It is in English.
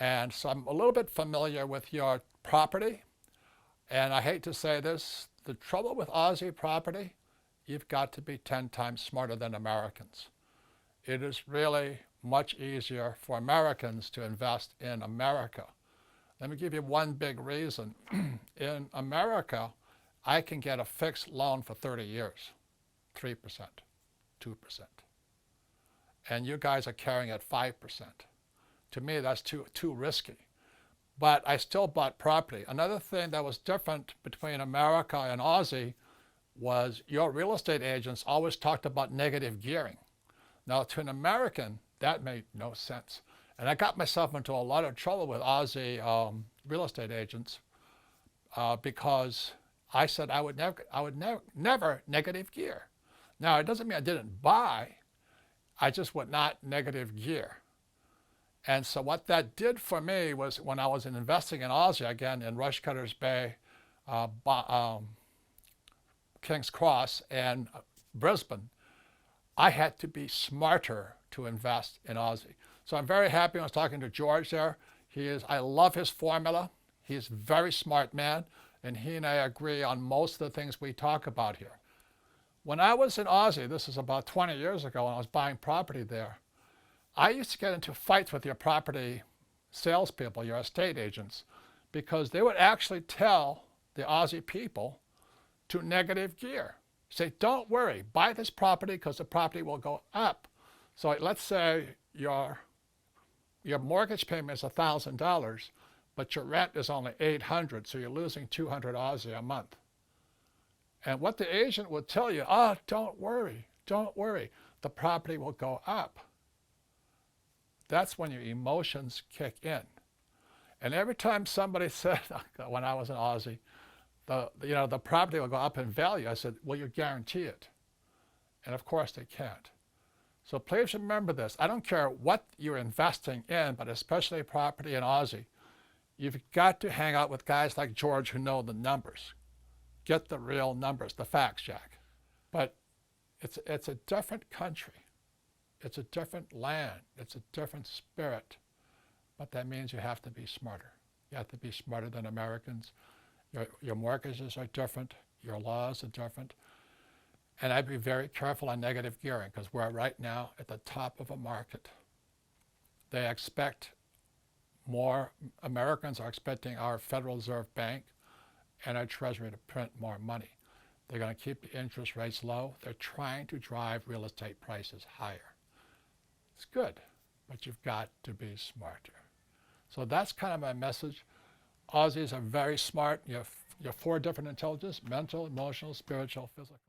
And so I'm a little bit familiar with your property. And I hate to say this, the trouble with Aussie property, you've got to be 10 times smarter than Americans. It is really much easier for Americans to invest in America. Let me give you one big reason. In America, I can get a fixed loan for 30 years, 3%, 2%. And you guys are carrying at 5%. To me, that's too risky. But I still bought property. Another thing that was different between America and Aussie was your real estate agents always talked about negative gearing. Now, to an American, that made no sense. And I got myself into a lot of trouble with Aussie real estate agents because I said I would never negative gear. Now, it doesn't mean I didn't buy. I just would not negative gear. And so what that did for me was when I was investing in Aussie, again, in Rushcutters Bay, King's Cross, and Brisbane, I had to be smarter to invest in Aussie. So I'm very happy I was talking to George there. I love his formula. He's a very smart man, and he and I agree on most of the things we talk about here. When I was in Aussie, this is about 20 years ago, when I was buying property there, I used to get into fights with your property salespeople, your estate agents, because they would actually tell the Aussie people to negative gear. Say, don't worry, buy this property because the property will go up. So let's say your mortgage payment is $1,000, but your rent is only $800, so you're losing 200 Aussie a month. And what the agent would tell you, don't worry, the property will go up. That's when your emotions kick in. And every time somebody said, when I was in Aussie, the property will go up in value, I said, well, you guarantee it. And of course they can't. So please remember this. I don't care what you're investing in, but especially property in Aussie, you've got to hang out with guys like George who know the numbers. Get the real numbers, the facts, Jack. But it's a different country. It's a different land. It's a different spirit. But that means you have to be smarter. You have to be smarter than Americans. Your mortgages are different. Your laws are different. And I'd be very careful on negative gearing because we're right now at the top of a market. They expect more, Americans are expecting our Federal Reserve Bank and our Treasury to print more money. They're going to keep the interest rates low. They're trying to drive real estate prices higher. It's good, but you've got to be smarter. So that's kind of my message. Aussies are very smart. You have 4 different intelligences: mental, emotional, spiritual, physical.